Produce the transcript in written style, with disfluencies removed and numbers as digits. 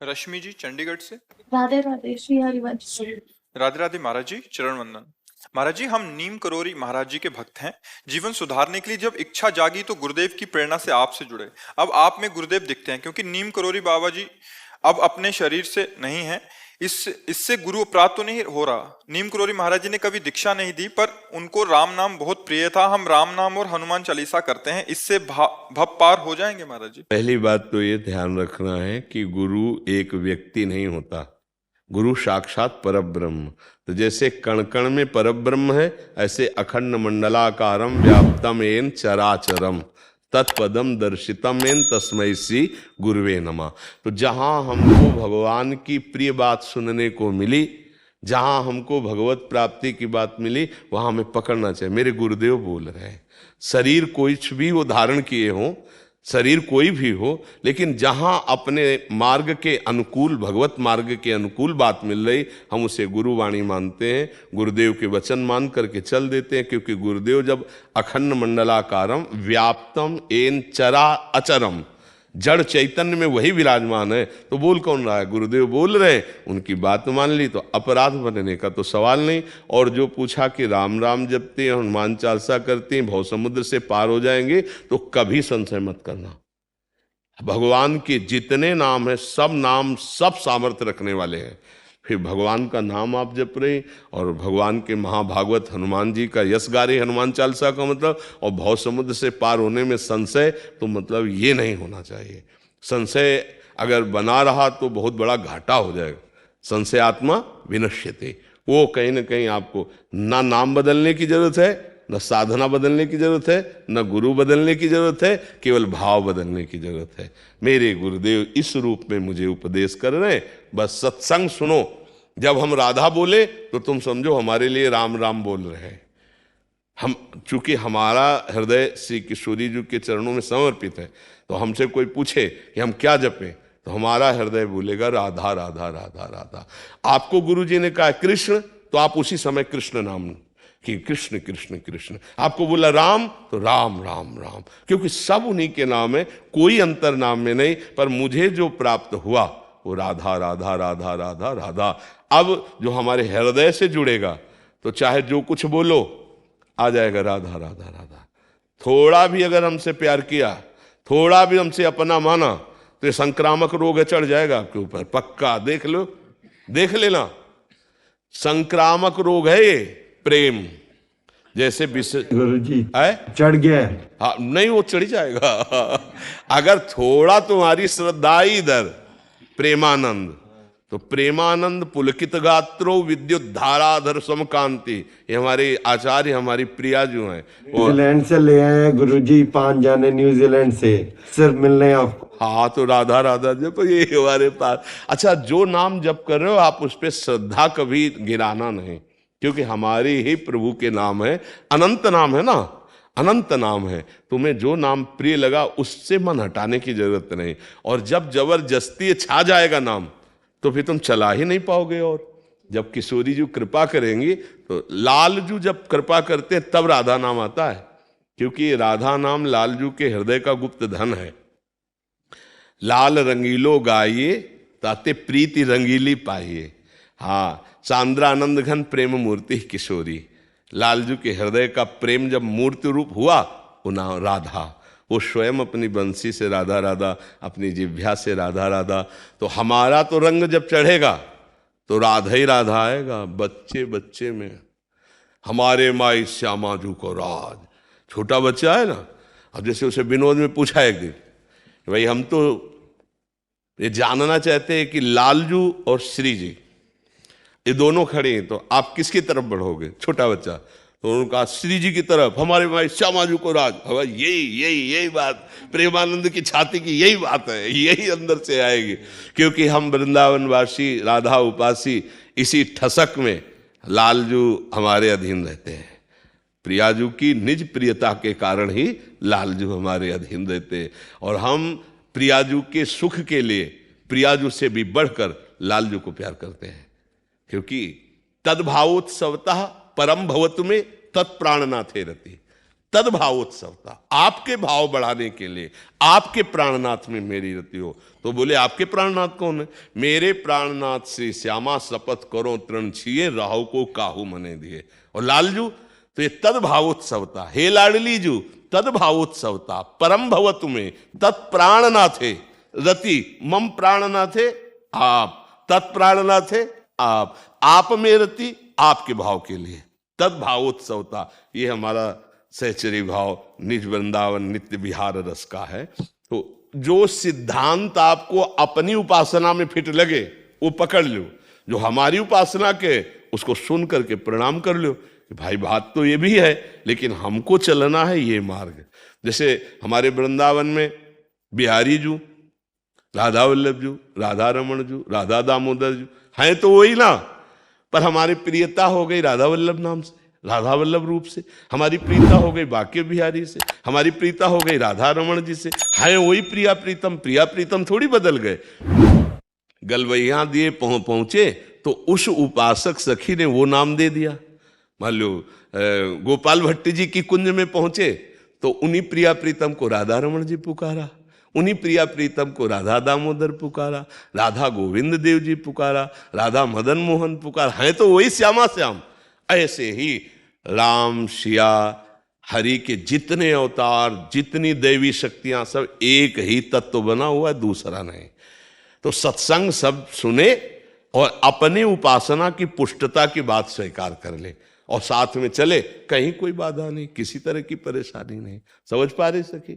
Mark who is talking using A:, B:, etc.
A: रश्मि जी चंडीगढ़ से।
B: राधे राधे श्री हरिवंश।
A: राधे राधे महाराज जी, चरण वंदन। महाराज जी, हम नीम करोरी महाराज जी के भक्त हैं। जीवन सुधारने के लिए जब इच्छा जागी तो गुरुदेव की प्रेरणा से आपसे जुड़े। अब आप में गुरुदेव दिखते हैं, क्योंकि नीम करोरी बाबा जी अब अपने शरीर से नहीं है। इससे गुरु अपराध तो नहीं हो रहा। नीम करोरी महाराज जी ने कभी दीक्षा नहीं दी, पर उनको राम नाम बहुत प्रिय था। हम राम नाम और हनुमान चालीसा करते हैं, इससे भव पार हो जाएंगे महाराज जी।
C: पहली बात तो ये ध्यान रखना है कि गुरु एक व्यक्ति नहीं होता, गुरु साक्षात परब्रह्म। तो जैसे कण कण में परब्रह्म है, ऐसे अखंड मंडलाकारम व्याप्तम एन चराचरम तत्पदम दर्शितम एन तस्मै श्री गुरुवे नमः। तो जहाँ हमको भगवान की प्रिय बात सुनने को मिली, जहाँ हमको भगवत प्राप्ति की बात मिली, वहाँ हमें पकड़ना चाहिए। मेरे गुरुदेव बोल रहे हैं, शरीर कोई भी वो धारण किए हों, शरीर कोई भी हो, लेकिन जहाँ अपने मार्ग के अनुकूल, भगवत मार्ग के अनुकूल बात मिल रही, हम उसे गुरुवाणी मानते हैं, गुरुदेव के वचन मान करके चल देते हैं। क्योंकि गुरुदेव जब अखंड मंडलाकारम व्याप्तम एन चरा अचरम, जड़ चैतन्य में वही विराजमान है, तो बोल कौन रहा है? गुरुदेव बोल रहे हैं, उनकी बात मान ली तो अपराध बनने का तो सवाल नहीं। और जो पूछा कि राम राम जपते हैं, हनुमान चालीसा करते हैं, भव समुद्र से पार हो जाएंगे, तो कभी संशय मत करना। भगवान के जितने नाम है, सब नाम सब सामर्थ्य रखने वाले हैं। फिर भगवान का नाम आप जप रहे, और भगवान के महाभागवत हनुमान जी का यश गा रहे, हनुमान चालीसा का मतलब, और भव समुद्र से पार होने में संशय, तो मतलब ये नहीं होना चाहिए। संशय अगर बना रहा तो बहुत बड़ा घाटा हो जाएगा। संशय आत्मा विनश्यते। वो कहीं ना कहीं आपको ना नाम बदलने की जरूरत है, न साधना बदलने की जरूरत है, न गुरु बदलने की जरूरत है, केवल भाव बदलने की जरूरत है। मेरे गुरुदेव इस रूप में मुझे उपदेश कर रहे हैं। बस सत्संग सुनो। जब हम राधा बोले तो तुम समझो हमारे लिए राम राम बोल रहे हैं। हम चूंकि हमारा हृदय श्री किशोरी जी के चरणों में समर्पित है, तो हमसे कोई पूछे कि हम क्या जपें, तो हमारा हृदय बोलेगा राधा राधा राधा राधा। आपको गुरु जी ने कहा कृष्ण, तो आप उसी समय कृष्ण नाम कि कृष्ण कृष्ण कृष्ण। आपको बोला राम, तो राम राम राम, क्योंकि सब उन्हीं के नाम है, कोई अंतर नाम में नहीं। पर मुझे जो प्राप्त हुआ वो राधा राधा राधा राधा राधा। अब जो हमारे हृदय से जुड़ेगा, तो चाहे जो कुछ बोलो आ जाएगा राधा राधा राधा। थोड़ा भी अगर हमसे प्यार किया, थोड़ा भी हमसे अपना माना, तो ये संक्रामक रोग चढ़ जाएगा आपके ऊपर, पक्का। देख लो, देख लेना, संक्रामक रोग है ये प्रेम। जैसे
D: गुरु जी
C: है
D: चढ़ गया है।
C: हाँ, नहीं वो चढ़ जाएगा। अगर थोड़ा तुम्हारी श्रद्धा इधर प्रेमानंद, तो प्रेमानंद पुलकित गात्रो विद्युत धाराधर समकांति। ये हमारे आचार्य, हमारी प्रिया जो हैं,
D: न्यूजीलैंड से ले आए हैं गुरु जी, 5 जाने न्यूजीलैंड से सिर्फ मिलने आपको।
C: हाँ, तो राधा राधा जब ये हमारे पास। अच्छा, जो नाम जप कर रहे हो आप उस पर श्रद्धा कभी गिराना नहीं, क्योंकि हमारे ही प्रभु के नाम है, अनंत नाम है ना, अनंत नाम है। तुम्हें जो नाम प्रिय लगा उससे मन हटाने की जरूरत नहीं। और जब जबरदस्ती छा जाएगा नाम, तो फिर तुम चला ही नहीं पाओगे। और जब किशोरी जी कृपा करेंगी, तो लालजू जब कृपा करते हैं तब राधा नाम आता है, क्योंकि राधा नाम लालजू के हृदय का गुप्त धन है। लाल रंगीलो गाइए ताते प्रीति रंगीली पाइए। हाँ, चांद्रानंद घन प्रेम मूर्ति किशोरी। लालजू के हृदय का प्रेम जब मूर्ति रूप हुआ, वो नाम राधा। वो स्वयं अपनी बंसी से राधा राधा, अपनी जिह्वा से राधा राधा। तो हमारा तो रंग जब चढ़ेगा तो राधा ही राधा आएगा। बच्चे बच्चे में हमारे माई श्यामाजू को राज, छोटा बच्चा है ना। अब जैसे उसे विनोद में पूछा एक दिन, भाई हम तो ये जानना चाहते हैं कि लालजू और श्री जी ये दोनों खड़े हैं, तो आप किसकी तरफ बढ़ोगे? छोटा बच्चा। तो उन्होंने कहा श्री जी की तरफ, हमारे भाई श्यामाजू को राज। यही बात प्रेमानंद की छाती की यही बात है, यही अंदर से आएगी। क्योंकि हम वृंदावनवासी, राधा उपासी, इसी ठसक में लालजू हमारे अधीन रहते हैं। प्रियाजू की निज प्रियता के कारण ही लालजू हमारे अधीन रहते हैं। और हम प्रियाजू के सुख के लिए प्रियाजू से भी बढ़कर लालजू को प्यार करते हैं, क्योंकि तद्भावोत्सवतः परम भवतु में तत्प्राणनाथे रति। तद्भावोत्सवता, आपके भाव बढ़ाने के लिए आपके प्राणनाथ में मेरी रति हो। तो बोले आपके प्राणनाथ कौन है? मेरे प्राणनाथ श्री श्यामा शपथ करो तृण छिए, राहु को काहू मने दिए। और लालजू तो ये तद्भावोत्सवता, हे लाडली जू तद्भावोत्सवता परम भवतु में तत्प्राणनाथे रति मम प्राणनाथे आप, तत्प्राणनाथे आप में रति आपके भाव के लिए तद्भावोत्सवता। ये हमारा सहचरी भाव निज वृंदावन नित्य विहार रस का है। तो जो सिद्धांत आपको अपनी उपासना में फिट लगे वो पकड़ लो, जो हमारी उपासना के उसको सुन करके प्रणाम कर लो कि भाई बात तो ये भी है, लेकिन हमको चलना है ये मार्ग। जैसे हमारे वृंदावन में बिहारी जू, राधा वल्लभ जू, राधा रमण जू, राधा दामोदर जू हैं तो वही ना, पर हमारी प्रियता हो गई राधा वल्लभ नाम से, राधा वल्लभ रूप से, हमारी प्रीता हो गई बाके बिहारी से, हमारी प्रीता हो गई राधा रमण जी से, है वही प्रिया प्रीतम थोड़ी बदल गए। गलवैया दिए पहुंचे तो उस उपासक सखी ने वो नाम दे दिया। मान लो गोपाल भट्ट जी की कुंज में पहुंचे तो उन्हीं प्रिया प्रीतम को राधा रमण जी पुकारा, उन्हीं प्रिया प्रीतम को राधा दामोदर पुकारा, राधा गोविंद देव जी पुकारा, राधा मदन मोहन पुकारा, है तो वही श्यामा श्याम। ऐसे ही राम सिया हरि के जितने अवतार, जितनी दैवी शक्तियां, सब एक ही तत्व बना हुआ है, दूसरा नहीं। तो सत्संग सब सुने और अपने उपासना की पुष्टता की बात स्वीकार कर ले और साथ में चले, कहीं कोई बाधा नहीं, किसी तरह की परेशानी नहीं। समझ पा रहे सके?